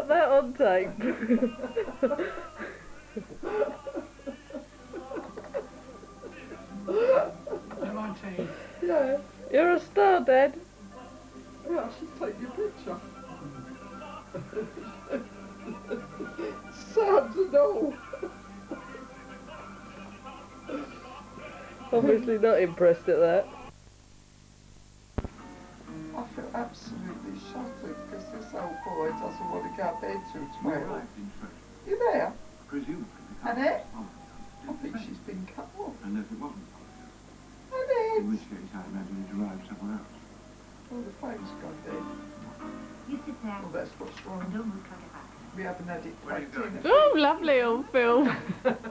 got that on tape. You're 19. Yeah. You're a star, Dad. Yeah, she's taking a picture. Sounds and all. Obviously not impressed at that. I feel absolutely shattered because this old boy doesn't want to go to bed till 12. You there? Presumably. Annette? I think she's been cut off. Unless it wasn't. In Annette! which case, I imagine it arrived somewhere else. Oh, the phone's gone dead. You sit there Well, that's what's and wrong. don't move till I get back. We haven't had it Where are you plugged in. Oh, lovely old film.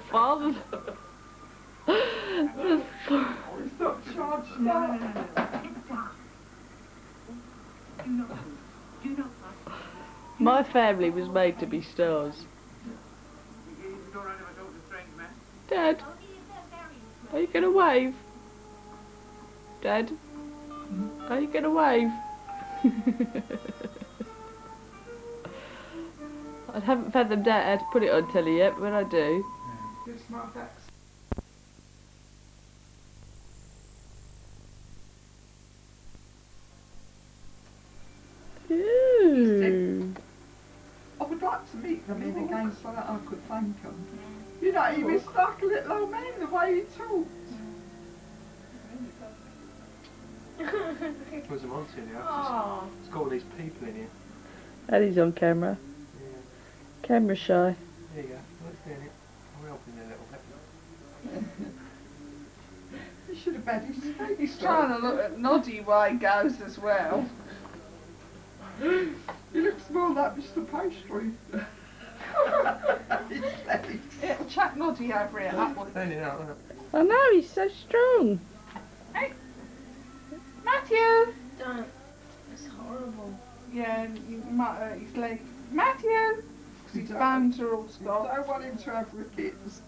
Father. Oh, it's not charged No, now. no, no, no. Sit down. Do not move. Do not fuss. My family was made to be stars. Is it all right if I talk to a strange man? Dad, are you going to wave? Dad, are you going to wave? I haven't fathomed out how to put it on telly yet, but when I do. It's my back. Ooh. I would like to meet them in again so that I could thank them. You know, he was like a little old man the way he talked. There's a monster in here. Oh. It's got all these people in here. Daddy's on camera. Yeah. Camera shy. There you go. Let's do it. I'm helping you a little bit. He should have had his face. He's trying to look at Noddy while he goes as well. He looks more like Mr. Pastry. His legs. It'll chuck Noddy over it upwards. Standing out, look. I know, he's so strong. Hey, Matthew! Don't. It's horrible. Yeah, you might hurt his leg. Matthew! Because his bones are all I stopped. don't want him to have rickets.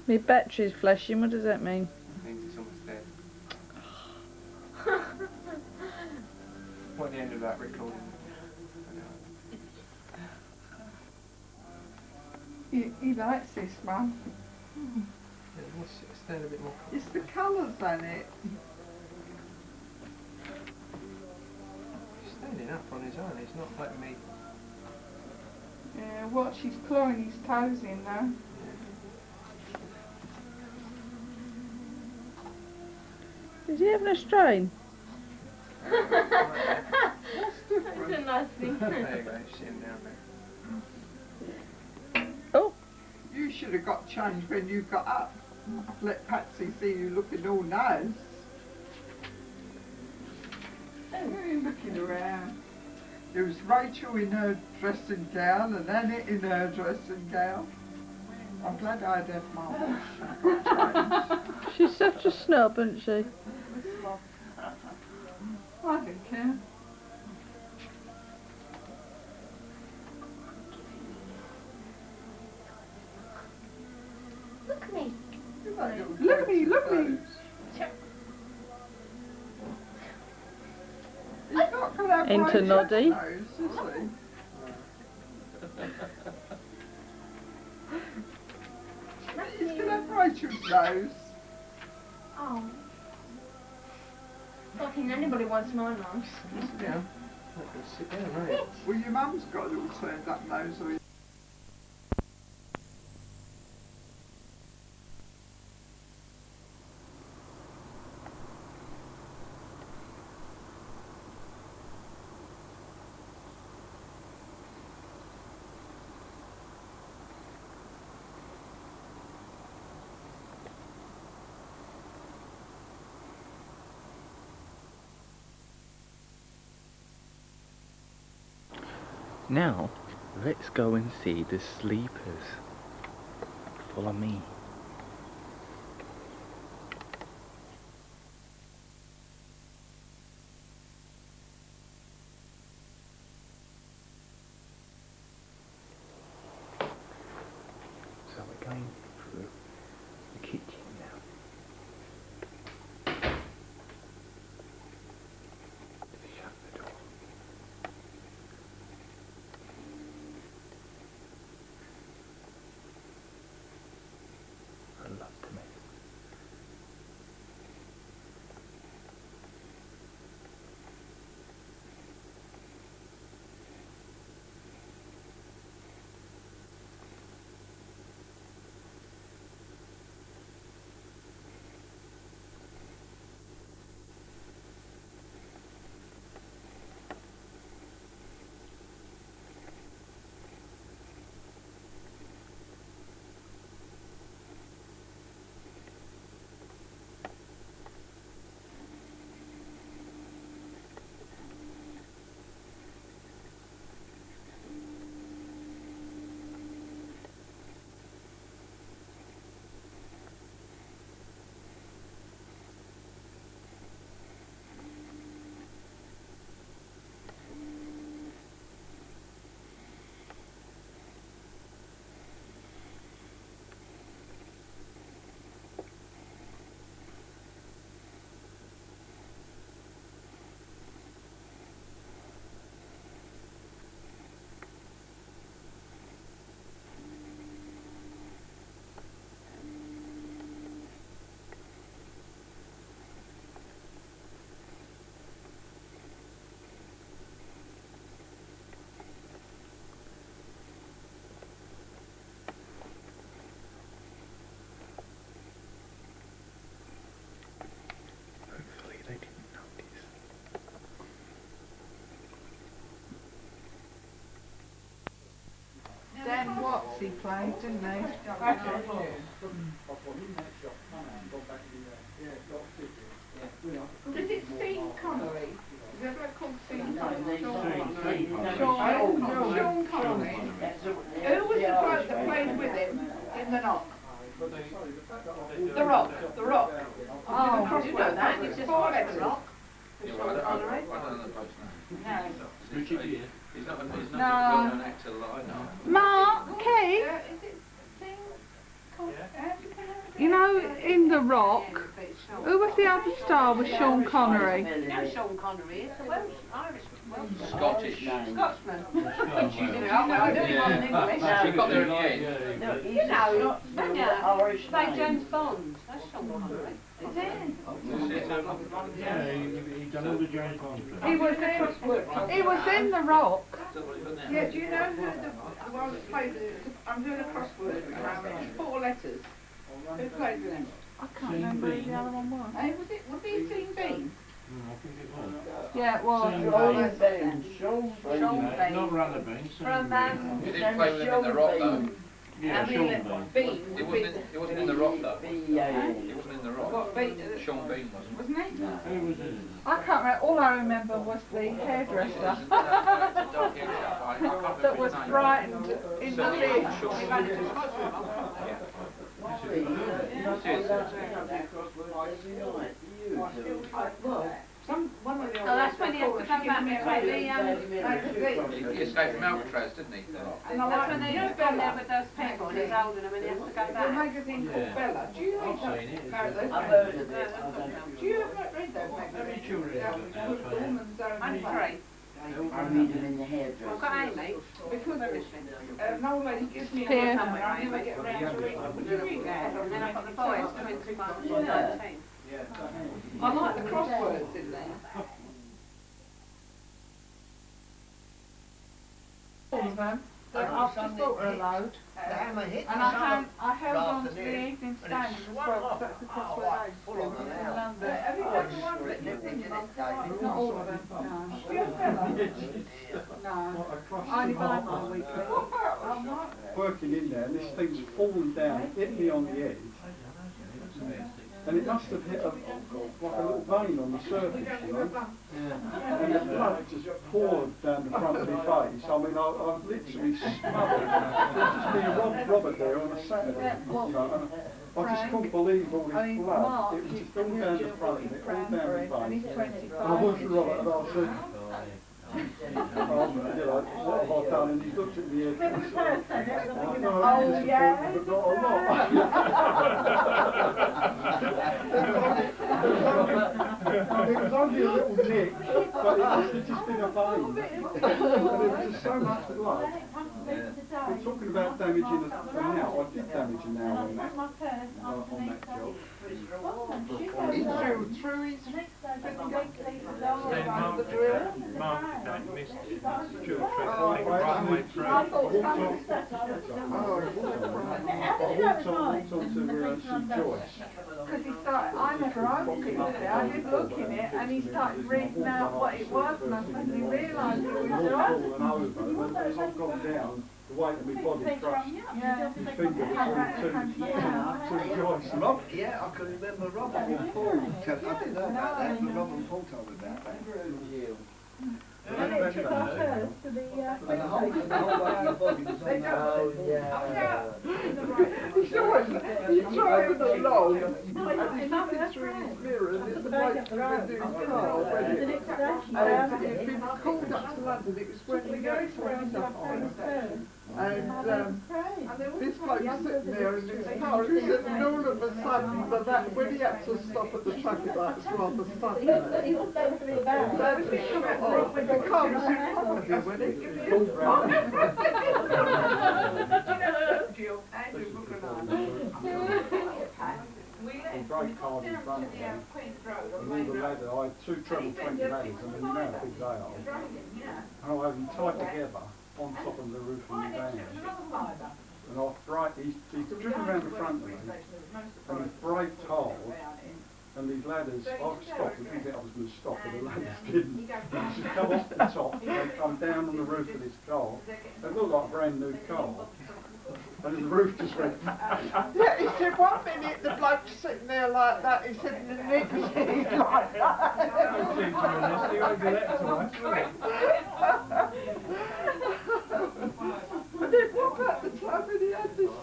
My battery's flashing, what does that mean? Means it's almost dead. What at the end of that recording? He likes this one. Yeah, let's stand a bit more. It's the colours on it. He's standing up on his own. He's not letting me. Yeah, watch, he's clawing his toes in now. Is he having a strain? What's That's a different? nice thing. There you go. He's sitting down there. Oh, You should have got changed when you got up. Let Patsy see you looking all nice. Why are you looking around? There was Rachel in her dressing gown and Annette in her dressing gown. I'm glad I'd have my wash and got changed. she's such a snob, isn't she? I don't care. Look at me. You know, little Look at me, look at me. toes. He's not going to have Into Rachel's Noddy. nose, is he? He's going to have Rachel's nose. Oh. I don't think anybody wants my mum's. Sit down. Not gonna sit down, are you? Well, your mum's got a little turned up nose. Or Now, let's go and see the sleepers. Follow me. So we're going through the kitchen now. Shut he played, didn't he? Is it Sean Connery? Is it ever called Sean Connery? Sean Connery. Who was the bloke that played with him in The Knock? The Rock. The Rock. Oh, you know that. It's just four letters. Rock. Sean Connery. Richard Gere. He's not No. a well-known actor like I know. Mark, Kate. Is it Sean Connery? You know, in The Rock, who was the other star with Sean Connery? You know Sean Connery is a Welsh, Irish, Welsh. Scottish. Scotsman. You know, Yeah. well, I do want English. She got there in the end. No, you know, don't you? Like James Bond. That's Sean Connery. Is it? Yeah, he done all the James Bond films. He was in The Rock. Yeah, do you know who the one that played I'm doing a crossword with 4 letters. Who played with him? I can't remember who the other one was. Hey, was it Sean Bean? I think it was. Yeah, it was. Sean Bean. Sean Bean. Not Rutherford. From He didn't play with him in The Rock though. Yeah, Sean Bean. He wasn't in The Rock though. He wasn't in The Rock. What, Bean? Sean Bean wasn't. Wasn't he? Who was in it? I can't remember. All I remember was the hairdresser that was frightened in the lid. Oh, that's when he has to come back and play He escaped from Alcatraz, didn't he? The Rock. That's when they used to go there with those people and he's holding them and he has to go The back. magazine called Bella. Do you read that? I've seen it. No, those I've magazines. heard of it. Do you ever read those magazines? The Woman's Own I'm Way. free. I read them in the hairdresser. I've got Amy. Because an old lady gives me a Here. number, I never get around to reading them. Would you read that? And then I've got the boys, 21 and 19. I like the crosswords in there. All of them. I've just bought her a load. And I held on to the Evening Standard as well, because that's the crossword age still in London. Have you got the ones that live in it? Not all of them, no. Do you have Bella? No. I only buy my weekly. Working in there, and this thing's fallen down, hit me on the edge, and it must have hit like a little vein on the surface, you know, and the blood just poured down the front of my face. I mean, I was literally smothered. There's just been a Robert there on a Saturday, you know, and I just couldn't believe all I this mean, blood. Mark, It was he's just all down the front of it, all down my and he's face. 25. And I looked at Robert and I said, you know, what have I done? And he looked at me and he said, I know I'm disappointed, but not a lot. It was only a little nick, but it must have just been a vein. And there was just so much blood. We're talking about damaging a now. I did damage a now on that job. Through his Mark that missed it. Dual track, like right way through. I walked on to St Joyce. Because he started, I never opened it, I did look in it, and he started reading out what it was, and I suddenly realised it was Fallen drugs. over, and as I've gone down, the weight of my body crushed Yeah. his finger to Joyce. And I, Yeah, I can remember Robert and Paul. I didn't know about that, but Robert and Paul told me about that. And it took our first to the, And the whole weight of your body was on that. He's always, he's driving along, and he's looking through his mirror, and it's the bloke who's been doing car already. And he'd been called up to London, it was when we go to round up on and this bloke's sitting there in his car, and he said, and all of a sudden, but that, when he had to stop at the traffic lights rather suddenly, the car was in front of him when he gave me great cars in front of me. And all the ladder, I had 2 treble 20 ladders, and you know how big they are. And I had them tied together on top of the roof of my van. And he's driven around the front of me, and he's braked hard, and these ladders, I've stopped, I didn't think I was going to stop, but the ladders didn't. He's just come off the top, and come down on the roof of his car. It looked like a brand new car. And the roof just went. Yeah, he said 1 minute the bloke's sitting there like that, he said, and the next he's like that. And then what about the time when he had this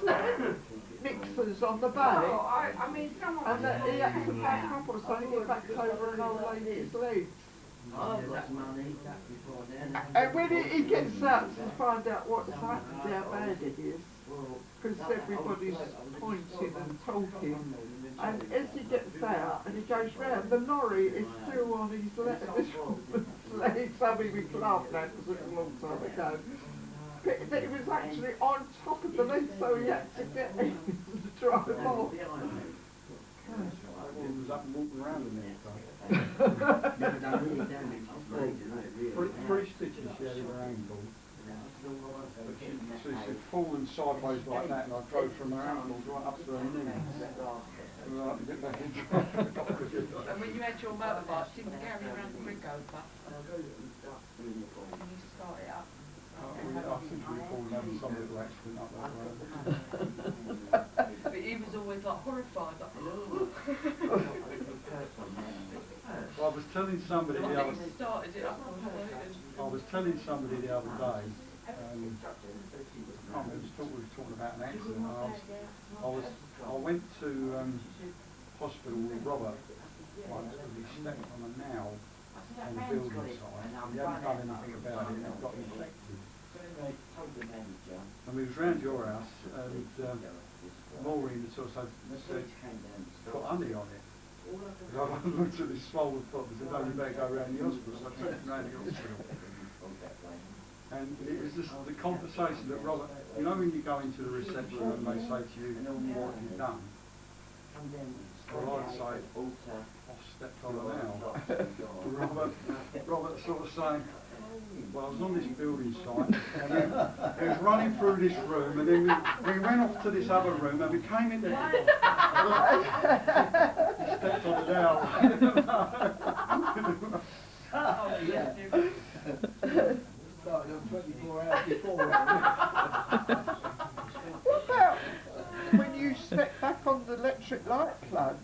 mixers on the back? I mean, someone... And he had to back up or something, he backed over an old lady's legs. And when he gets out to find out what's happened, how bad it is, because everybody's pointing and talking, and as he gets out and he goes round, the lorry is still on his legs. I mean, we laughed at because it was a long time ago. But it was actually on top of the leg, so he had to get in to drive off. He was up and walking around in there. Three stitches she had in her ankle. But she'd fallen sideways like that, and I drove from her ankles right up to her knees. And when you had your motorbike, didn't Gary around the rig over? And you start it up. I think we fallen over some little accident up that way. But he was always like horrified, like, Well, I was telling somebody the other day. started it up on her. I was telling somebody the other day. I was talking about an accident. I went to hospital with Robert once because he stepped on a nail on the building site. He hadn't done anything about it and it got infected. And we was round your house and Maureen had sort of said, put honey on it. And I looked at this swollen foot and said, no, you better go round the hospital. So I took him round the hospital. And it was just the conversation that Robert, you know when you go into the reception and they say to you, what have you done? Well, I'd say, I've stepped on a nail. Robert sort of saying, well, I was on this building site, and then he was running through this room, and then we went off to this other room, and we came in there. He stepped on a nail. Oh, yeah. Started on 24 hours before. What about when you step back on the electric light plug?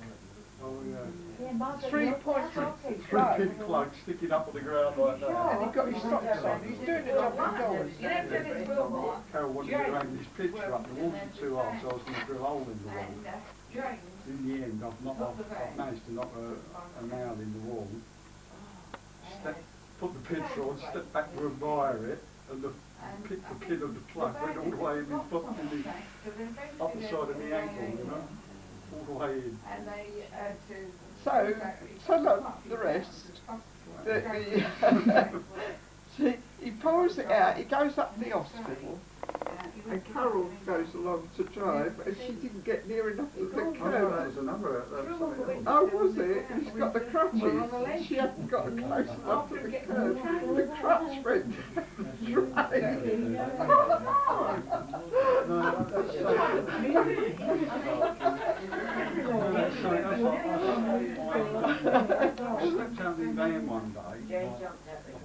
Oh, yeah. 3.3 Three-pin plug sticking up on the ground like that. And he got his socks on, he's doing it up indoors. Carol wanted to hang this picture up, the walls were too hard, so I was going to drill a hole in the wall. In the end, I've managed to knock a nail in the wall. Put the picture on, stepped back to admire it, and picked the pin of the plug, went all the way in my foot, up the side of the ankle, you know, all the way in. So look, the rest. See, he pours it out, he goes up the hospital, and Carol goes along to drive, and she didn't get near enough to the curb. There's a number of Oh, was it? He's got the crutches. She hasn't got close enough to the curb. The crutch went I stepped out in the van one day,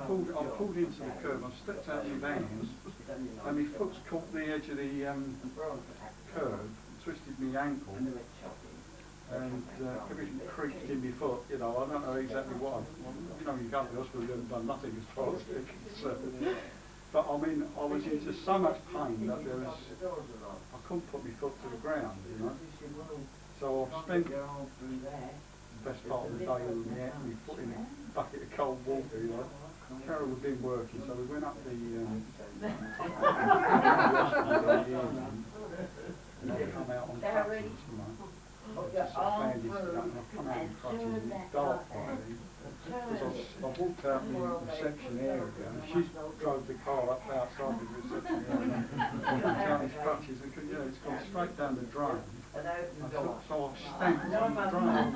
I pulled into the curb, I stepped out in the van, and my foot's caught the edge of the curb, twisted my ankle, and everything creaked in my foot, you know, I don't know exactly what, you know, you go to the hospital, you haven't done nothing as far as they're concerned. But I mean, I was into so much pain that I couldn't put my foot to the ground, you know. So I spent the best part of the day on my foot in a bucket of cold water, you know. Carol had been working, so we went up the and I come out on crutches, you know. Just sort of bandaged it up, and I come out on crutches, and it's dark Friday. Because I walked out in the reception area, and she drove the car up outside the reception area, walked out his crutches, and you know, it's gone straight down the drain. So I stamped on the drain.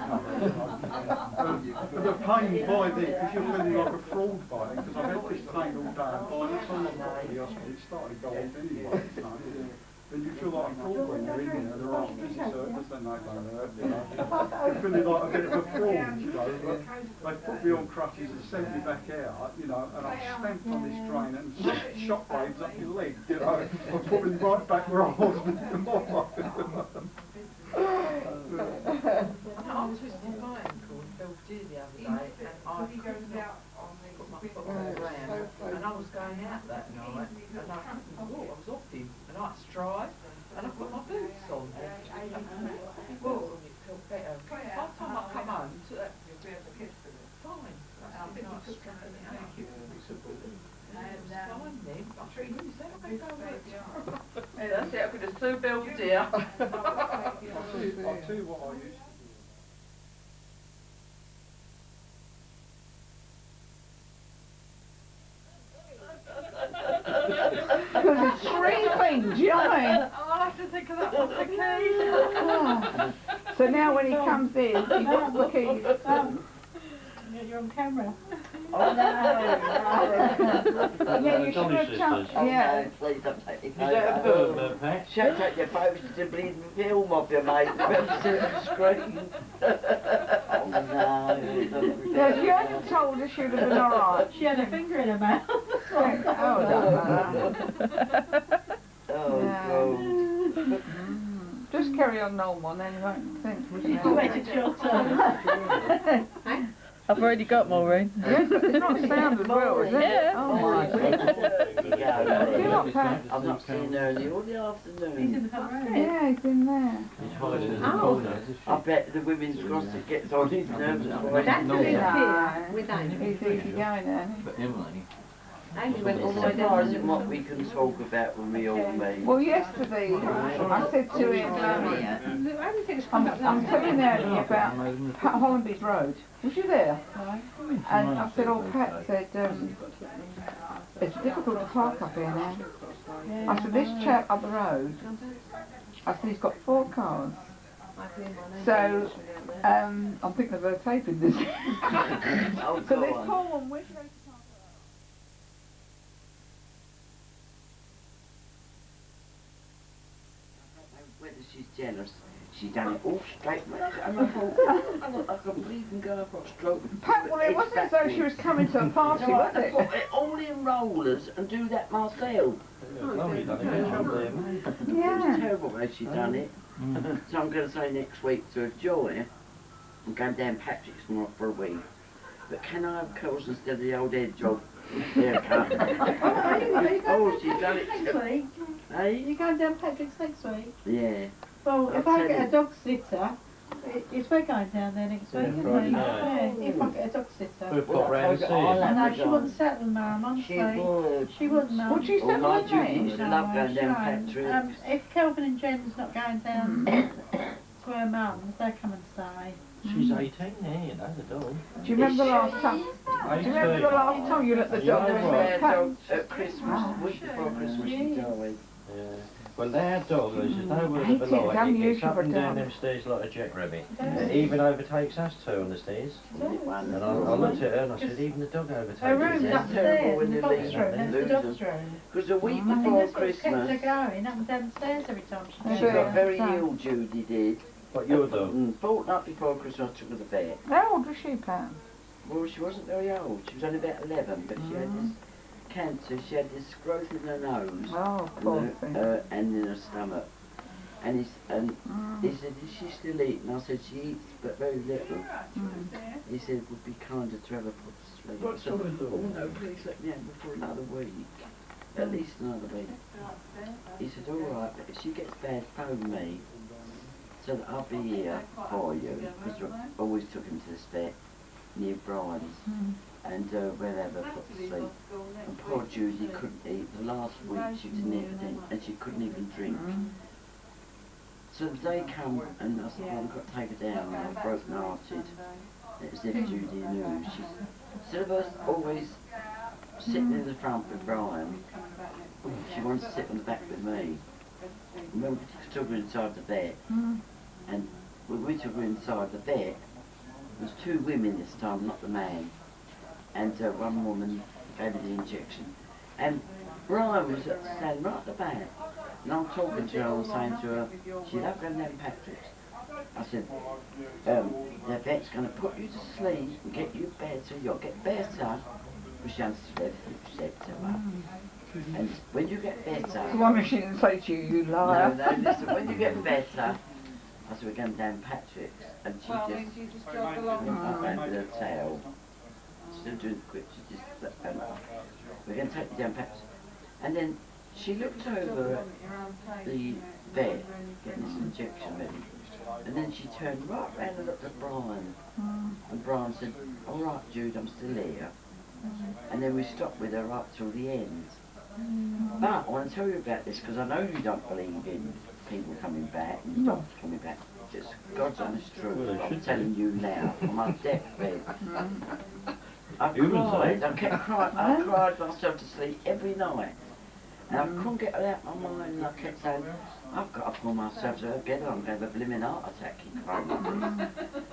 But the pain by then, because you're feeling like a fraud by then, because I've had this pain all day, and by the time I got to the hospital, it started to go off anyway. So And you feel like a fraud when you're in there. There aren't busy circus, then they don't hurt, you know. You're feeling like a bit of a fraud, you know. But they put me on crutches and sent me back out, you know, and I stamped on this train and shockwaves up your leg, you know. I put me right back where I was before. I twisted my ankle and fell dear the other day, and I couldn't put my foot on the ground, and I was going out that night, and I couldn't walk, I was off him, and I stride, and I put my boots on. Well, it felt better. By the time I come home, to that, fine. I think I straightened it out. And fine then, I treat you, said I could go back. Yeah, that's it, I could have Sue Belvedere. I'll tell you what I used to do. Because it's 3 things, you know what I mean? I'll have to think of that one, okay? So now when he comes in, he wants the keys. You're on camera. Oh no, no. Yeah, you should have jumped. Yeah. Please don't take your Is that a photo. bird, Pat? Don't take your photos to bleed film of you, mate. You better see the screen. Oh no. Yeah, if you hadn't told her, she'd have been alright. She had a finger in her mouth. Oh, Yeah. God. Just carry on normal, then you won't think. You waited your turn. I've already got Maureen. Yes, but it's not sound as well, is it? Yeah. Oh my goodness. You're not Pat. I've not seen early all the He's in afternoon. the front row. Yeah, he's in there. He's hiding in the corner. I bet the women's gossip gets on his nerves. No, With Amy. he's easy going then. But Emily. Amy went all It's the way down. surprising what we can talk about when we all meet. Well, yesterday I said to him, I'm telling Ernie about Pat Hollenby's Road. Was you there? And I said, oh, Pat said, it's difficult to park up here now. I said, this chap up the road, I said, he's got 4 cars. So, I'm thinking about taping this. Oh, So go this on. poor one, where's your... Whether she's jealous, she done it all straight, mate. And I thought, I look like a bleeding girl, I've got a stroke. Pat, well, it wasn't as though she was coming to a party, was I it? put it all in rollers and do that myself. Lovely, done a good job there, mate. It's Yeah. terrible way she done it. So I'm going to say next week to Joy, I'm going down Patrick's tomorrow for a week. But can I have curls instead of the old head job haircut? Oh, she's done it. Next week. Hey? You're going down Patrick's next week? Yeah. Well, if I'll I tell get you. a dog sitter, it's we're going down there next week, isn't Friday it? night. Yeah, if I get a dog sitter. We'll pop round and see I you. know, she wouldn't settle, Mum, honestly. She would. She wouldn't, Mum. Would she All settle my with Judy me? used to love going she down won't. Patrick's. If Kelvin and Jen's not going down to her mum's, they come and stay. She's 18 there, you know, the dog. Do you remember the last time? Do you remember the last time you let the dog Yeah, go well, in Their there? dog at Christmas, the week before Christmas, she died. Yeah. Well, their dog, there's no word of a 18, lie. damn It you, gets up and for down dog. them stairs like a jackrabbit. It even overtakes us 2 on the stairs. One. And I looked at her and I said, even the dog overtakes Her us. room's That's terrible upstairs, when the you dog's leave room, and that's the lose dog's room. Because the week I think before that's what's kept her Christmas, going, up and down the stairs every time she she goes. got very Yeah. ill, Judy did. What, your dog? Fortnight before Christmas, I took her to the vet. How old was she, Pat? Well, she wasn't very old. She was only about 11, but she had this cancer. She had this growth in her nose Oh, poor thing. and in her stomach. And he said, is she still eating? I said, she eats, but very little. He said, it would be kinder to have her put to sleep. What So, sort of dog? oh no, please let me have her for another week. At least another week. He said, all right, but if she gets bad, phone me. So that I'll be here for you. Because I always took him to the vet near Brian's. And we'll have her put to sleep. And poor Judy couldn't eat. The last week she didn't eat anything, and she couldn't even drink. So the day come and I said, well, I've got to take her down, and I'm broken hearted. It was if Judy knew. She, instead of us always sitting in the front with Brian, she wants to sit on the back with me. And when we took her inside the vet, and when we took her inside the vet, there was 2 women this time, not the man. And one woman gave her the injection. And Brian was standing right at the back. And I'm talking to her and I'm saying to her, she loved going down Patrick's. I said, the vet's going to put you to sleep and get you better, you'll get better. Which she said to her. And when you get better... I wonder she didn't say to you, you liar. No, listen, when you get better, I said, we're going down Patrick's. And she just jog along. went with her tail. Still doing the quick, she just we're going to take you down Patrick's. And then she looked over at the vet, getting this injection ready. And then she turned right round and looked at Brian. And Brian said, all right, Jude, I'm still here. And then we stopped with her right till the end. But I want to tell you about this because I know you don't believe in people coming back and doctors coming back. Just God's honest truth. I'm telling you now, on my deathbed. I cried. I kept crying. I cried myself to sleep every night. And I couldn't get it out of my mind. And I kept saying, I've got to pull myself together. I'm going to have a blimmin' heart attack and crying.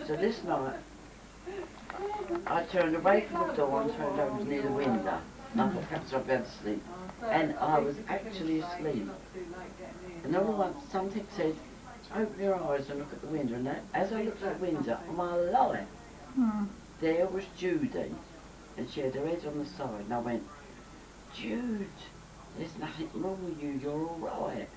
So this night, I turned away from the door and turned over near the window. And I thought perhaps I'd be able to sleep. And I was actually asleep. And all at once something said, open your eyes and look at the window. And as I looked at the window, on my life, there was Judy. And she had her head on the side. And I went, Jude, there's nothing wrong with you, you're all right.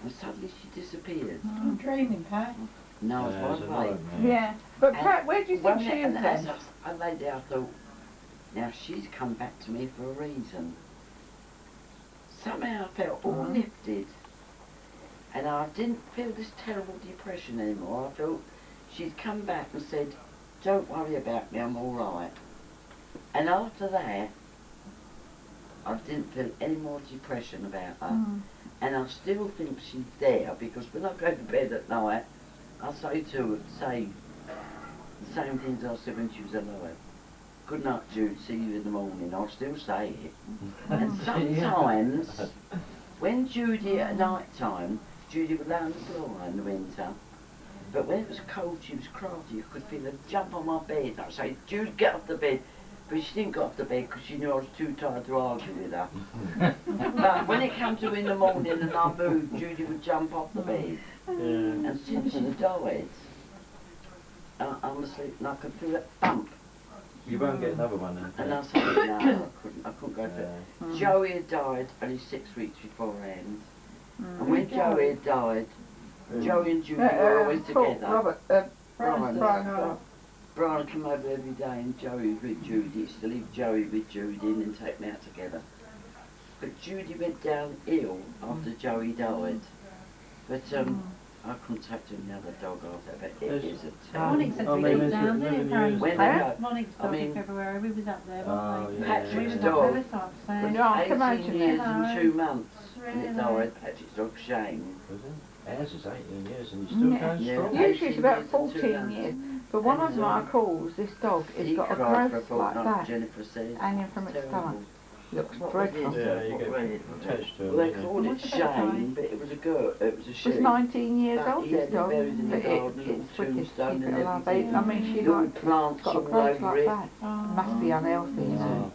And suddenly she disappeared. I'm dreaming, Pat. No, I was wide awake. Yeah. But And Pat, where do you think one she minute, is and as then? I lay there, I thought, now she's come back to me for a reason. Somehow I felt all lifted. And I didn't feel this terrible depression anymore. I felt she'd come back and said, don't worry about me, I'm all right. And after that, I didn't feel any more depression about her. And I still think she's there because when I go to bed at night, I say the same things I said when she was alive. Good night, Jude, see you in the morning. I'll still say it. And sometimes, when Judy at night time, Judy would lay on the floor in the winter, but when it was cold, she was crafty. You could feel her jump on my bed. I'd say, Jude, get off the bed. But she didn't get off the bed because she knew I was too tired to argue with her. But when it came to in the morning and I moved, Judy would jump off the bed. And since she died, I'm asleep and I could feel that thump. You won't get another one then? And I said, no, I couldn't go for it. Joey had died only 6 weeks beforehand. And when Joey had died, Joey and Judy were always together. Brian came over every day and Joey was with Judy. He used to leave Joey with Judy and then take them out together. But Judy went down ill after Joey died. But I couldn't take to another dog after that, but it is a terrible... Morning said we went down there, When they go, Morning's dog in February, we was up there, wasn't we? Patrick's We dog was up there was this time, 18 years and 2 months and it Really? died. Patrick's dog, Shane. Was it? Ours is 18 years and he's still going strong. Usually it's about 18 years and 2 14 months. years. But one of my calls, this dog has He got a cried for a growth like fortnight, that, Jennifer said. hanging from its Terrible. stomach. Looks What was dreadful. it? Yeah, you What get was it? attached to Well, they him. called it Shane, but it was a girl. It was a she. She's 19 years But old, he this had dog. buried in the But garden, little it's wicked to tombstone keep and it alive. everything. I mean, she Little like plants got a all growth over like it. that. Must be unhealthy, you know.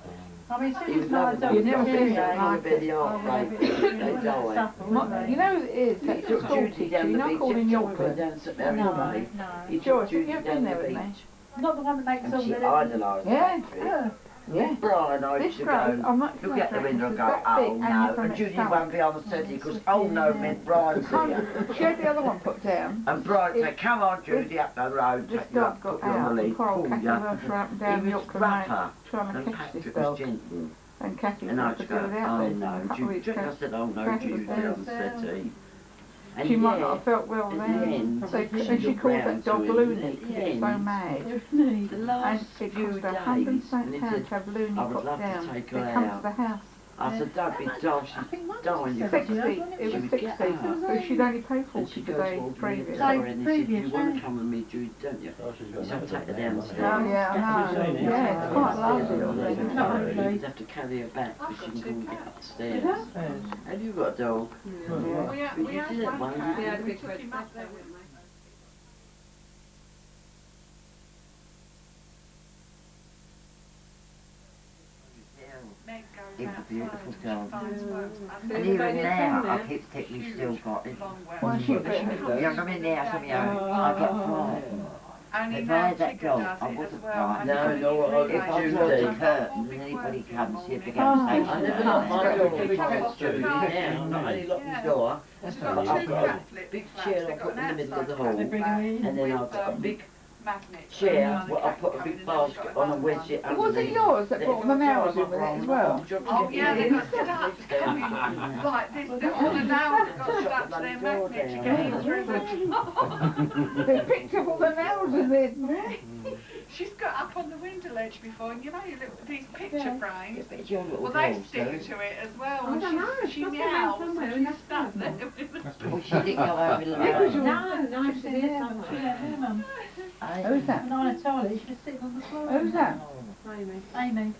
I mean, as He soon was as my loving dog You them. never He seen was that on a like bit of the it. heartbreak. They died. You know it is, He that's a took school Judy teacher, down you the know, beach. called in Every time we Yorkburn. went down St Mary's No, Way, no. he took George, have Judy you ever down been the there with beach. me? Not the one that makes And all she the... idolised Yeah. Patrick. Yeah. Brian, I This used to growth, go, I'm not look out the window and go, that oh big, hanging no, from and its Judy stomach. won't be on the settee because oh no meant Brian's here. She had the other one put down. And Brian said, come on Judy up the road, This take you up, dog put got you on out the and lead, Coral pull Cathy you. rushed her up and down He the was Yorkshire Road rougher trying and to catch this Patrick was dog. gentle. And Cathy And I was just to do go, without oh this. no, A couple of Judy, weeks I ago. said, oh no, Cathy Judy was on the there. settee. And She might yeah, not have felt well at the then. end, So, she and she looked called round that dog to him, Looney and because at the it's so end, mad. the And last it few cost days, £100 and he to said, have Looney I would put love to down. take They her come out. to the house. I said, don't be daft, she's dying. You 60. got- It She was would 60. get up. So she'd only pay And 40 she the goes, day well, previous. sorry, and he said, you previous, want yeah. to come with me, Jude, don't you? Oh, she's got He said, another take her one now, downstairs. Oh yeah, I know. Have you seen it? Yeah, it's quite lovely. Downstairs. Lovely. You'd have to carry her back because she couldn't get upstairs. Have you got a dog? Yeah. But you did it one. Yeah, the big red cat. Meg goes It's a beautiful She garden. finds work. And even now, I keep thinking we've still got it. Well, she better Yeah, I'm in there, some of you, I get frightened. Only If I now had that Tigger dog, does I it as wasn't well. frightened. and No, you can if relate I to draw it. the curtain and anybody comes, he'd begin to say, I never locked my door every time it's true. Now, not only lock my door, She's but got I've two got a Catholic big flats. chair I They've put got in the middle of the outside hall, flat and then I've with, got a big magnets. chair where I put a big basket on and wedge it underneath. Was it yours that brought the nails in with it as well? Oh yeah, they've got stuff coming like this. All the nails have got stuck to their magnets. You can eat through them. They picked up all the nails in there, didn't they? She's got up on the window ledge before, and you know you look at these picture frames. But your little Well, they girls stick do. to it as well. I and don't know, she it's must have meows been somewhere and in she's that stuck garden. there. Well, she didn't go over the It was road. No, I should be somewhere. Who's that? When I had Charlie, she was sitting on the floor. Who's that? Amy. Amy.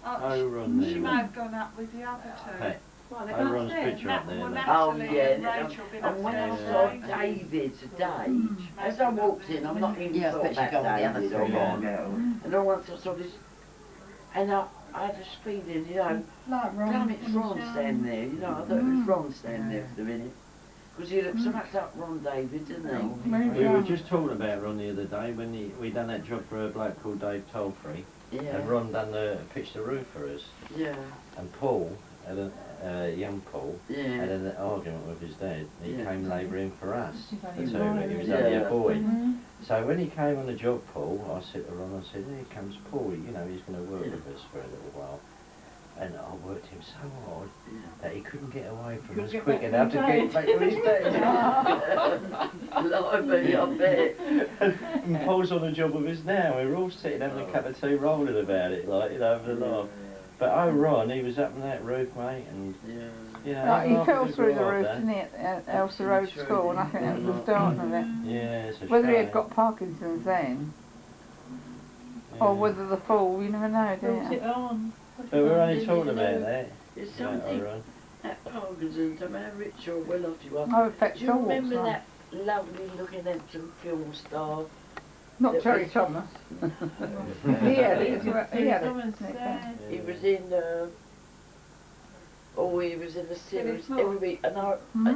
Oh, Ron She there. may have gone up with the other two. Hey, Well, they're oh, Ron's upstairs. picture up there. Well, look. Oh Natalie yeah, and Rachel been and when I upstairs. saw David today, as I walked in, I'm not even Yeah, thought but she about got the other David or three Ron. girls. And all once I saw this, and I had this feeling, you know, Like Ron. damn it's Ron standing there, you know, I thought it was Ron standing there for the minute. Because he looked so much like Ron David, didn't he? We were just talking about Ron the other day when we done that job for a bloke called Dave Tolfrey, Yeah, and Ron pitched the roof for us, yeah, and Paul, young Paul, had yeah. an argument with his dad. He Yeah. came labouring for us, the Right. two, but he was only Yeah. a boy. So when he came on the job, Paul, I said to Ron, I said, here comes Paul, you know, he's going to work with us for a little while. And I worked him so hard that he couldn't get away from us quick enough to get back to his dad. Lively, I bet. And Paul's on the job with us now. We're all sitting having a cup of tea rolling about it, like, you know, having a laugh. But Ron, he was up on that roof, mate, and, you know, Like, he half fell of through the grew up roof, there. didn't he, at Elsa Road School, and I think that was the start of it. Yeah, it's a Whether he shame. had got Parkinson's then, or whether the fall, you never know, do Brought you? it on. But we're only talking about that. There's Yeah, something, Ron. that Parkinson's, no matter how rich or well off you are. Oh, it affects Do you all walks remember of life. that lovely looking handsome film star? Not that Terry was- Thomas. He had it as well. He had Someone it. said, He was in, he was in the series Small. every week, and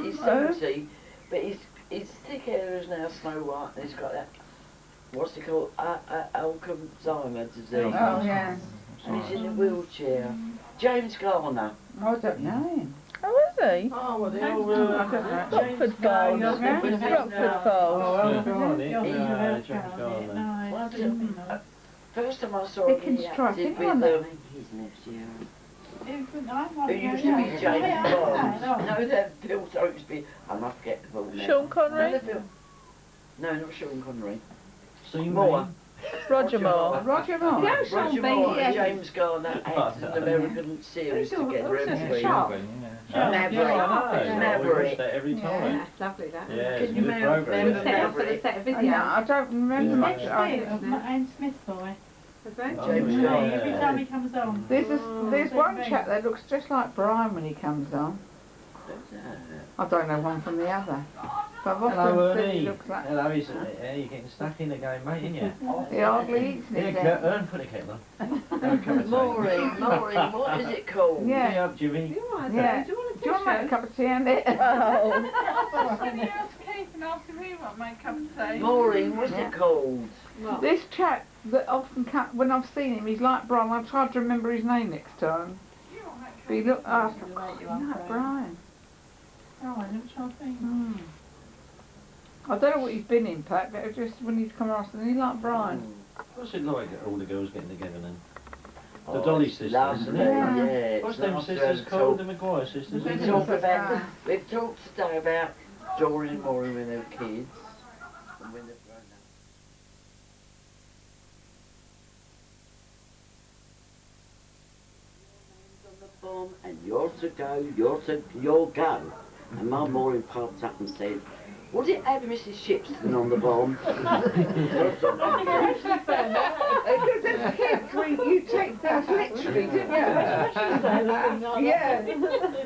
he's Oh. 70, but his thick hair is now snow white, and he's got that, what's it called, Alzheimer's disease. Oh, yeah. And he's in a wheelchair. James Garner. I don't know him. Oh, is he? Oh, well, they I all don't know. Rockford Falls. Rockford Falls. Oh, Garnet. "You're Yeah, going James Garner. Well, No, first time I saw He him, can he strike acted anyone, with, though. his nephew, Who who used to be James Bond. No, that Bill Soapsby, I'm not forgetful now. Sean Connery? No, the Bill- no, not Sean Connery. Seymour. Moore. Roger Moore. Roger Moore. Yeah, Roger Sean Moore Bean, and yeah. James Garner acted an American series Who's all- together, who's haven't this? we? Sharp. Maverick. Yeah, I know. Maverick. We watch that every time. Yeah, it's lovely that. Yeah, it's Can a you good remember program. Set up for the Maverick? set of Oh, video. no, I don't remember much. And Smith boy. James Yeah. Garner. Every time he comes on. There's one chap that looks just like Brian when he comes on. I don't know one from the other. But I've Hello, often said he Ernie. looks like... Hello, you're getting stuck in the game, mate, ain't you? He hardly eats Here, it. Ern, put a kettle on. Have a cup of tea. Maureen, what is it called? Yeah. Get up, Jimmy. Yeah. Do you want to make a cup of tea, Andy? Oh. Somebody else came and asked if he want my cup of tea. Maureen, what's Yeah. it called? This chap that often when I've seen him, he's like Brian. I've tried to remember his name next time. But he looked after... No, Brian. Oh, I looked trying to think. Hmm. I don't know what he's been in, Pat, but it just when he's come across, and he like Brian. What's it like, all the girls getting together then? The Oh, Dolly it's sisters, lovely, isn't it? yeah. What's it's them nice to sisters have called? talk- The Maguire sisters? We isn't talk it? about, we've talked today about Dory and Maureen when they were kids. And when they're grown up. On the bomb, and you're to go, you'll go. And my Maureen popped up and said, would it have Mrs. Shipston on the bomb? Because as kids, you take things literally, didn't you? Yeah.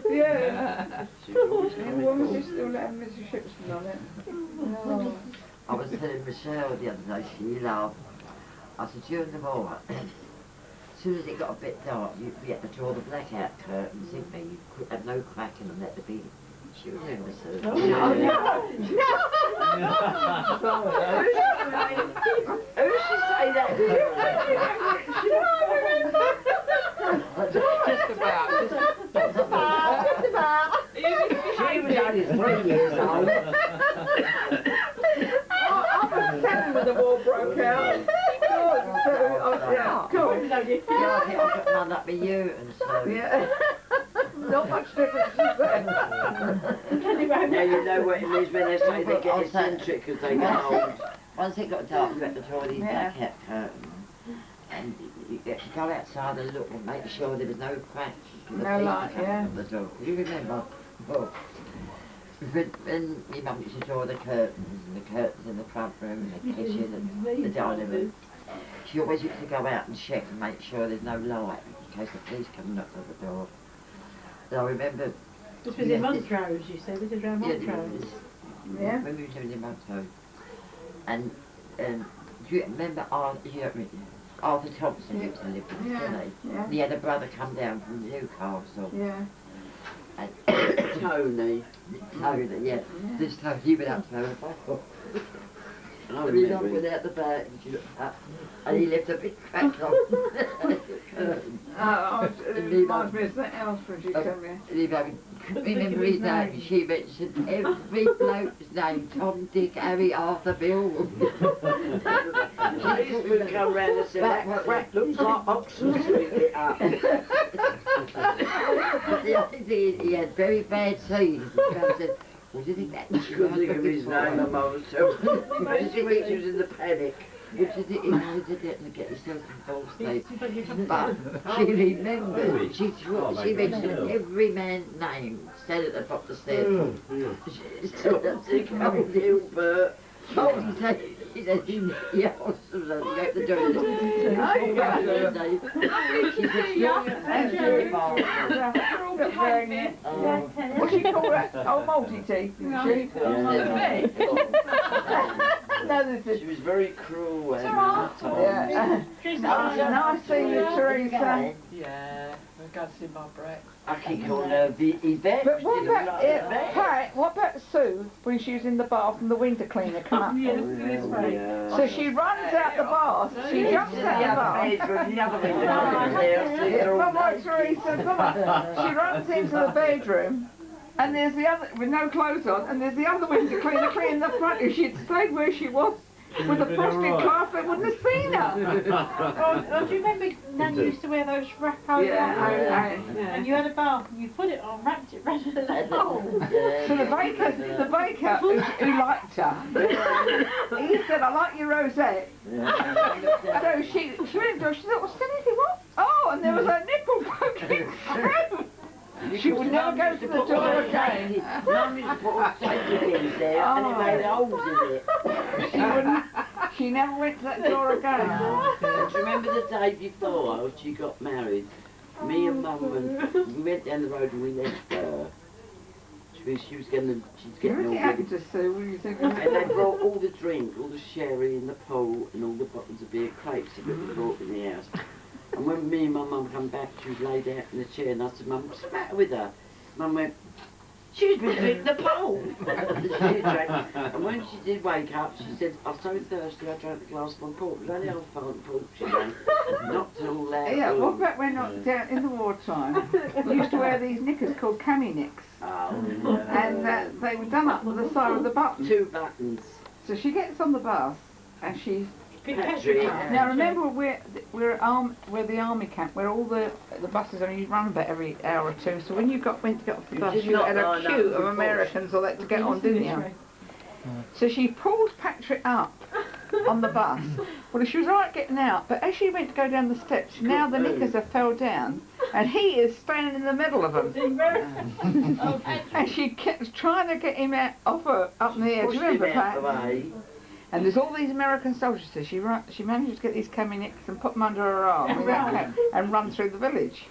Yeah. When was you still letting Mrs. Shipston on it? Oh. I was telling Michelle the other day, she laughed. I said, you and the boy. soon as it got a bit dark, you had to draw the blackout curtains, didn't you? You could have no cracking and let the be. She remembers her. Oh, no. Who should say that? Just about. She was only 3 years old. I was 7 when the war broke out. Yeah, I got none up with you and so. Yeah. Not much difference is there. Now you know what it means when they say they get eccentric because they get old. Once it got dark, you had to draw these blackout curtains. And you had to go outside and look and make sure there was no cracks. No light, yeah. On the door. You remember? Oh. When my mum used to draw the curtains in the front room and the kitchen and the dining room, she always used to go out and check and make sure there's no light in case the police come and knock on the door. And I remember... This was in Montrose, you said? This was around Montrose? Yeah. When we were living in Montrose. And do you remember Arthur Thompson used to live in the city? Yeah. He had a brother come down from Newcastle. Yeah. And Tony, yeah. This time he went up to her and he went out the back and she looked up and he left a big crack on. It reminds me of something else when she came here. Remember his name? She mentioned every bloke's name: Tom, Dick, Harry, Arthur, Bill. He would come round and say, that crack looks like Oxford Street lit up. The other thing, he had very bad teeth. And said, what do you think that? I couldn't think of his name, my mother said. She was in the panic. Which is it to get yourself in false state. But she remembered, she mentioned every man's name, said at the top of the stairs. She told us to come Gilbert. Oh, he said, he asked them to go to the door. She said, What she call that? Oh, multi-teeth, didn't she? She was very cruel and yeah. Nice seeing you, Teresa. Yeah, we've got to see my Brex. I keep calling her Yvette. But what about Sue when she was in the bath and the window cleaner come up? So she runs out the bath, she jumps out the bath. Teresa, come on. She runs into the bedroom. And there's the other, with no clothes on, and there's the other window cleaner cleaning the front. If she'd stayed where she was with a plastic cloth, they wouldn't have seen her. Do you remember Nan used to wear those wrap over? Yeah. And you had a bath and you put it on, wrapped it round the hole. So the baker who liked her, he said, I like your rosette. So she went to her, she thought, well, Cindy, what? Oh, and there was a nipple poking through. She would never go to the door again. Mum used to put all safety pins there and it made holes in it. She never went to that door again. Do you remember the day before she got married? Me and Mum, we went down the road and we left her. She's getting all ready. To Sue, what do you think? And they brought all the drink, all the sherry in the pool and all the bottles of beer crates that we brought in the house. And when me and my mum come back, she was laid out in the chair and I said, Mum, what's the matter with her? Mum went, she's been drinking the pool. And when she did wake up, she said, I was so thirsty I drank the glass of my port. It was only half pint port she drank. Knocked it all out. Yeah, what about when down in the wartime? We used to wear these knickers called cami nicks. Oh, and they were done up with the side of the button. 2 buttons. So she gets on the bus and she's... Patrick. Now remember we're the army camp where all the buses only run about every hour or two. So when you went to get off the bus, you had a queue of Americans all that to get on, didn't you? So she pulls Patrick up on the bus. Well, she was right getting out, but as she went to go down the steps, now the knickers have fell down, and he is standing in the middle of them. And she kept trying to get him out off her up in the air. Do you remember, Pat? And there's all these American soldiers, so she managed to get these cami nicks and put them under her arm with that coat and run through the village.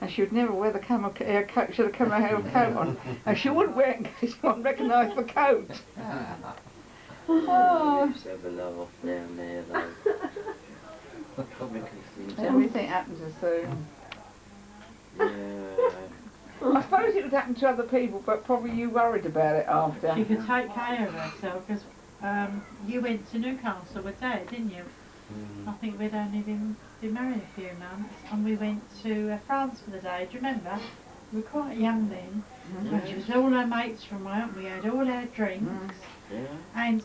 And she would never wear the camel coat, should have come her coat on. And she wouldn't wear it in case one recognised the coat. Oh. Have a laugh down there though. comical things. Everything happens as soon. I suppose it would happen to other people, but probably you worried about it after. She could take care of herself because you went to Newcastle with Dad, didn't you? I think we'd only been married a few months, and we went to France for the day. Do you remember? We were quite young then. Which was all our mates from work. We had all our drinks, and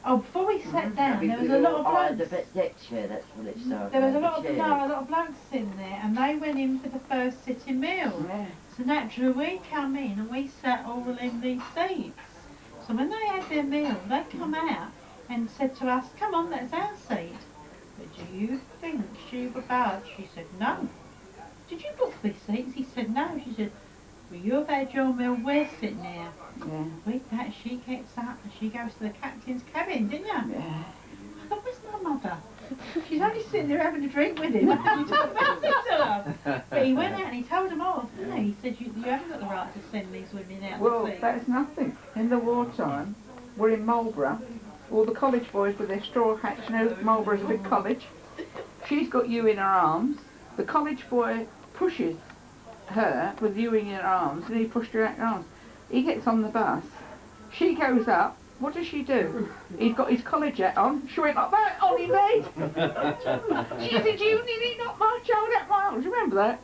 before we sat down, there was a lot of blokes. That's what it started. There was a lot of blokes in there, and they went in for the first sitting meal. So naturally, we come in and we sat all in these seats. So when they had their meal, they come out and said to us, "Come on, that's our seat." But do you think she was bad? She said, "No." "Did you book these seats?" He said, "No." She said, "Well, you've had your meal, we're sitting here." With that, she gets up and she goes to the captain's cabin, didn't you? I thought, where's my mother? She's only sitting there having a drink with him. But he went out and he told them off, didn't he? He said, you haven't got the right to send these women out. Well, that's nothing. In the wartime, we're in Marlborough. All the college boys with their straw hats, you know, Marlborough's a big college. She's got you in her arms. The college boy pushes her with you in her arms, and he pushed her out her arms. He gets on the bus. She goes up. What does she do? He's got his college hat on. She went like that on his head. She said, "You nearly knocked my child out my arms." Remember that?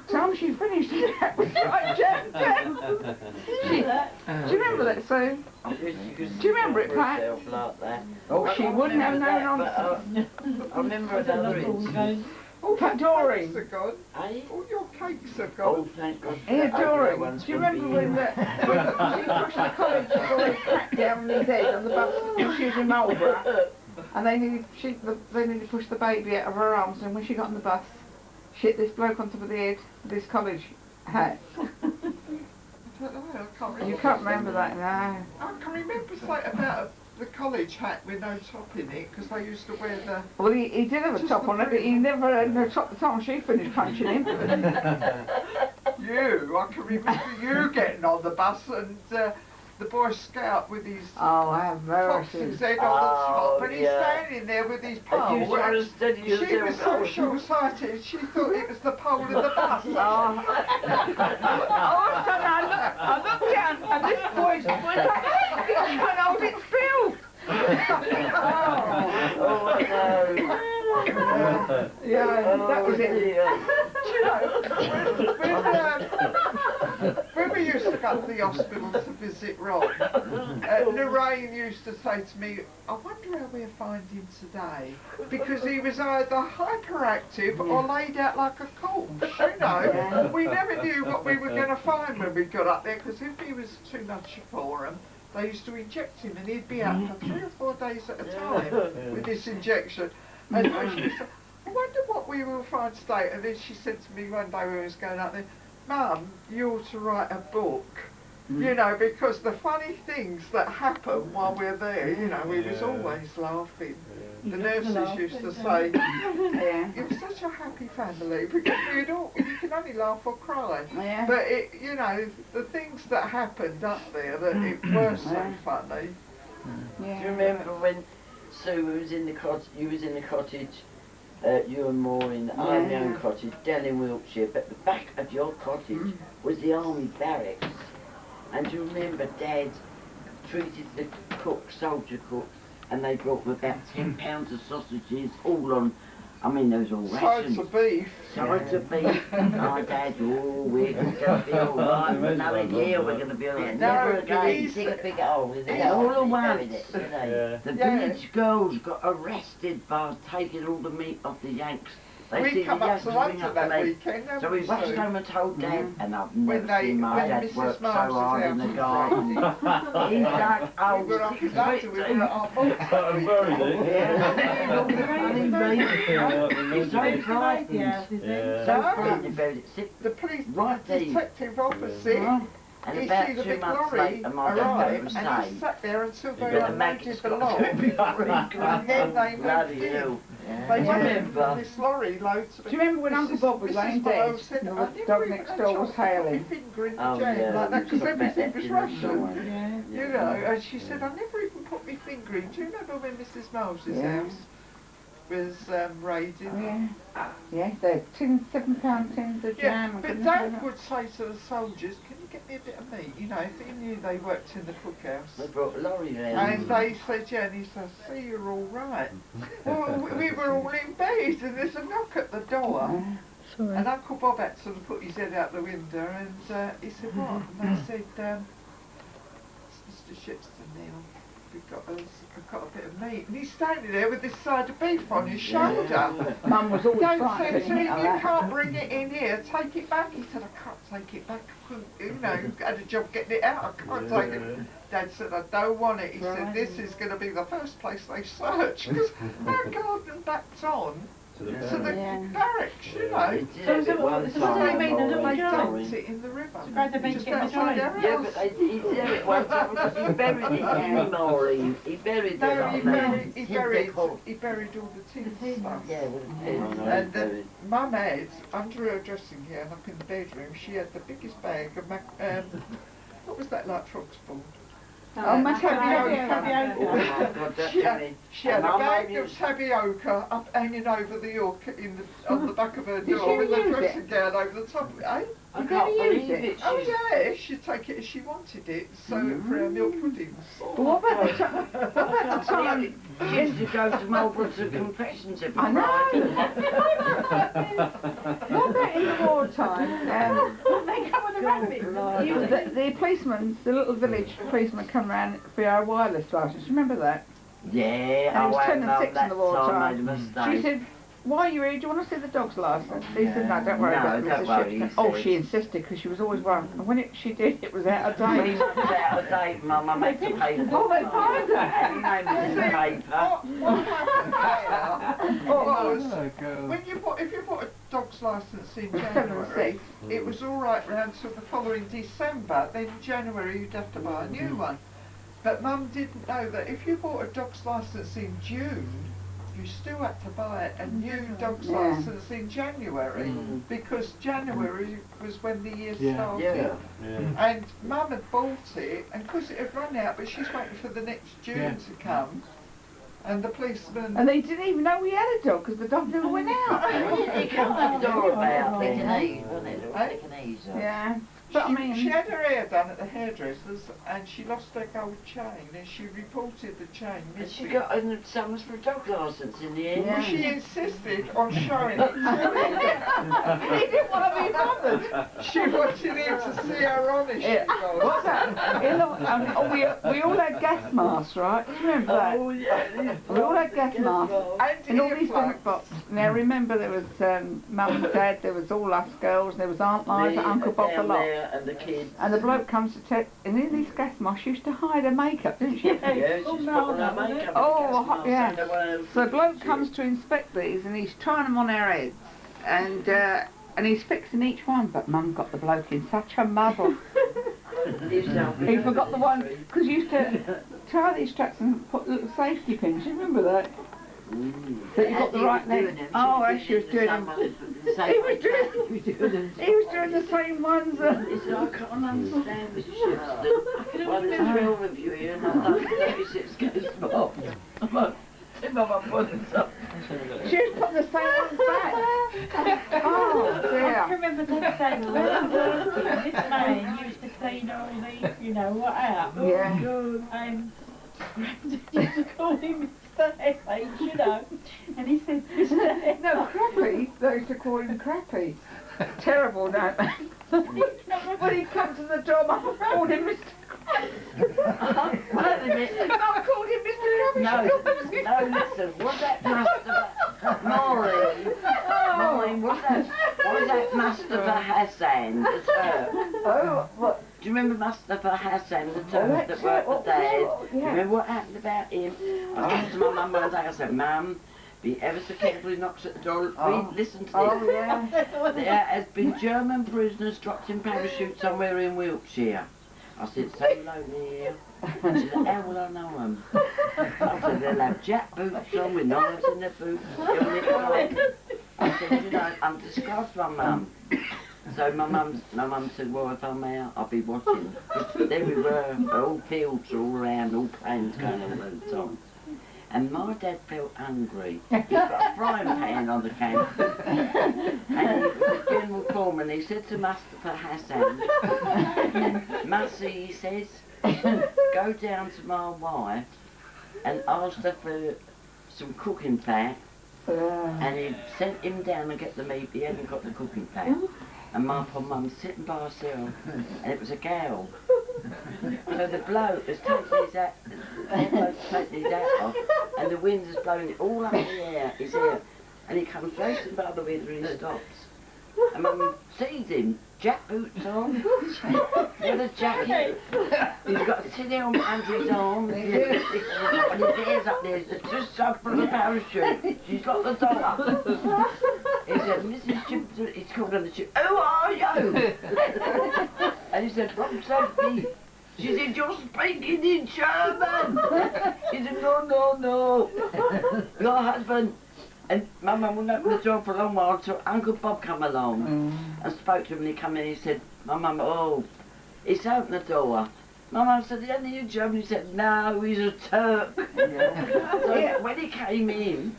Time she finished it, that was like jammed down. Do you remember that, Sue? Do you remember it, Pat? Oh, she wouldn't have known on. I remember another incident. All Pat Doreen. your cakes are gone. Eh? All your cakes are Oh, gone. thank God. Here, Doreen, Everyone's do you gonna remember be when she pushed the college boy crack down on his head on the bus when she was in Marlborough? And they nearly to push the baby out of her arms, and when she got on the bus, she hit this bloke on top of the head with his college hat. I don't know, I can't remember. You can't remember that, no. I can remember something about the college hat with no top in it, because they used to wear the... Well, he did have a top on it, but he never had no top the time she finished punching him. I can remember you getting on the bus and the Boy Scout with his Oh, I have fox's head on the top, and he's standing there with his pole. You trying to steady She was yourself so up. short-sighted, she thought it was the pole of the bus. All of a sudden I looked down and this boy's was like, "Hey, I can't hold it still." Yeah, that was it. When we used to go to the hospital to visit Rob, Lorraine used to say to me, "I wonder how we'll find him today," because he was either hyperactive or laid out like a corpse, you know. We never knew what we were going to find when we got up there, because if he was too much for him, they used to inject him and he'd be out for 3 or 4 days at a time with this injection. And she said, "I wonder what we will find today." And then she said to me one day when we was going up there, "Mum, you ought to write a book." You know, because the funny things that happen while we're there, you know, we was always laughing. The nurses used to say, "It was such a happy family," because you can only laugh or cry. But it, you know, the things that happened up there that it were so funny. Do you remember when Sue was in the cottage, you was in the cottage, you and Maureen, I had my own cottage down in Wiltshire, but the back of your cottage was the army barracks. And do you remember Dad treated the cook, soldier cook, and they brought them about 10 pounds of sausages, all on, I mean those all rations. Sides of beef. Sides of beef. My Dad, we're going to be all right. No, in here we're going to be all right. Never again. Dig a big hole with it. All at once. The village girls got arrested by taking all the meat off the Yanks. We come up to London that weekend, so we rushed home and told Dad, and I've when never seen my dad work so hard in the garden. He's like, oh, we were up in London, we were at our He's so frightened. So frightened about it. The police Right there. detective opposite. And He about see the 2 big months lorry later, my dad arrive, was and saying, he sat there until they the unloaded maggots the got lot, to be and then they bloody moved in. hell. They remember. went this lorry loads of... Do you remember when Uncle Bob was laying dead? The dog next door was howling. Finger in the Oh, jam yeah. like that, because Put everything that was in the Russian. You know, and she said, "I never even put my finger in." Do you remember when Mrs. Miles's house? was raided. Oh, yeah. Yeah, they're £7 tins of jam. and But goodness Dad knows would say to the soldiers, can you get me a bit of meat? You know, if he knew they worked in the cookhouse. They brought a lorry round. And they said, yeah, and he said, see, you're all right. Well, we were all in bed, and there's a knock at the door. Sorry. And Uncle Bob had to sort of put his head out the window, and he said, what? And they said, Mr. Shipston, Neil, we've got a bit of meat. And he's standing there with this side of beef on his shoulder. Mum was always Don't frightened. say to him, you can't bring it in here, take it back. He said, I can't take it back. You know, I had a job getting it out, I can't take it. Dad said, I don't want it. He said, this is going to be the first place they search, because our garden backed on to the barracks, you know. So they dumped it in the river. Just outside our house. Yeah, but he did it one time because he buried it in Maureen. He buried it No, on he buried all the tin stuff. Yeah, with the tin. And then Mum had, under her dressing gown up in the bedroom, she had the biggest bag of what was that like frog's ball? tapioca. She had a bag of tapioca up hanging over the hook on the back of her door with a dressing gown over the top of it, eh? I can't believe it. Oh yeah, she'd take it as she wanted it, sew it for her milk puddings. But what about the time? She used to go to Marlborough to confessions every I know. Friday. What about in the wartime? They come with a rabbit. The policeman, the little village policeman, come round for our wireless license. Remember that? Yeah, And it was I 10 and 6 in that the time I made a wartime. mistake. She said, why are you here? Do you want to see the dog's license? He said, no, don't worry No, about it, don't Mrs. worry, Shipton. he Oh, said. she insisted because she was always worried. And when she did, it was out of When date. it was out of date, Mum, I had to pay the Oh, they find her. Any name in the paper. What happened there was, girl. if you bought a dog's licence in January, it was all right round till the following December. Then January you'd have to buy a new one. But Mum didn't know that if you bought a dog's licence in June, you still had to buy a new dog's licence in January, because January was when the year started. And Mum had bought it, and because it had run out, but she's waiting for the next June to come. And the policeman... And they didn't even know we had a dog because the dog never went out. He come to the door about picking wasn't it? Picking Yeah. But I mean... She had her hair done at the hairdresser's and she lost her gold chain and she reported the chain And she missing. got a summons for a dog licence in the end. Well, she insisted on showing it to him. He didn't want to be bothered. She wanted him to see how honest she was. What's that? We all had gas masks, right? Do you remember that? Oh, yeah. We all had gas masks. And In all these earplugs. different boxes. Now remember there was Mum and Dad, there was all us girls, there was Aunt Liza, Uncle Bob, a down lot. there and the kids. And the bloke comes to check, and in these gas masks, she used to hide her makeup, didn't she? Yeah, she's putting her makeup Oh, in yeah. the gas mask. So the bloke comes to inspect these, and he's trying them on our heads, and he's fixing each one. But Mum got the bloke in such a muddle. He forgot the one, because you used to tie these straps and put little safety pins. You remember that? So you got the right leg. Oh, as she was doing them. He was doing the same ones. He said, I can't understand Mr. Shipston. Well, there's 12 of you here and I've done 36 goes Bob. Mum, putting up. She was putting the same ones back. Oh, dear. I remember Dad saying, when I was working, this man used to clean all the, you know, what out. Yeah. And used to call him Mr. F.H., you know. And he said, Mr. F. No, Crappy. They used to call him Crappy. Terrible, don't they? When he comes to the door, Mum called him Mr. Wait a minute. Mum called him Mr. Crappy. No, listen, was that Maureen, was that Mustafa Hassan, the Turk? Oh, what? Do you remember Mustafa Hassan, the Turk that worked for Dad? Yeah. Do you remember what happened about him? I said to my mum one day, I said, Mum, be ever so careful he knocks at the door. Listen to this. Oh, yeah. There has been German prisoners dropped in parachute somewhere in Wiltshire. I said, say hello here. She said, how will I know them? I said, they'll have jack boots on with knives in their boots. I said, you know, I'm discussed my mum. So my mum said, well, if I'm out, I'll be watching. There we were, all fields all around, all planes going all the time. And my dad felt hungry. He's got a frying pan on the counter. And he was the general foreman. He said to Mustafa Hassan, Mussy, he says, go down to my wife and ask her for some cooking fat. And he sent him down and get the meat. He hadn't got the cooking fat. And my poor mum's sitting by herself, and it was a gal. So the bloke has taken his hat, off, and the wind is blowing it all up in the air, his hair. And he comes racing by the window and he stops. And mum sees him, jack boots on, with a jacket. He's got a tin helmet under his arm, and his hair's up there, just up from the parachute. She's got the door. He said, Mrs. Chimpson, he's called on the ship, who are you? And he said, from Sophie. She said, you're speaking in German. He said, no. Your husband. And my mum wouldn't open the door for a long while until Uncle Bob come along and spoke to him, and he come in and he said, my mum, oh, he's opened the door. My mum said, isn't he in German? He said, no, he's a Turk. So when he came in,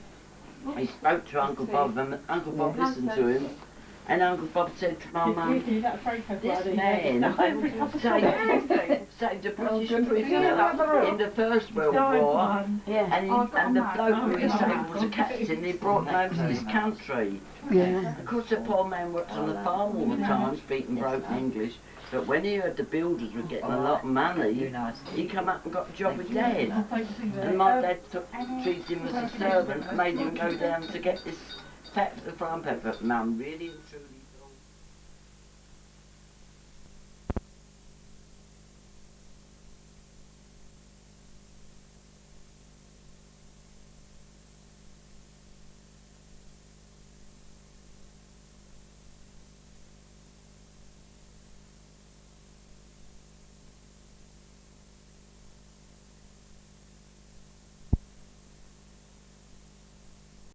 he spoke to Uncle Bob, and Uncle Bob listened to him. And Uncle Bob said to my mum, this man saved a British prisoner in the First World War, and the bloke who he saved was a captain. He brought him home to this country. Of course, the poor man worked on the farm all the time, speaking broken English. But when he heard the builders were getting a lot of money, he come up and got a job with Dad. And my dad treated him as a servant and made him go down to get this fat for the frying pan. But Mum, really and truly,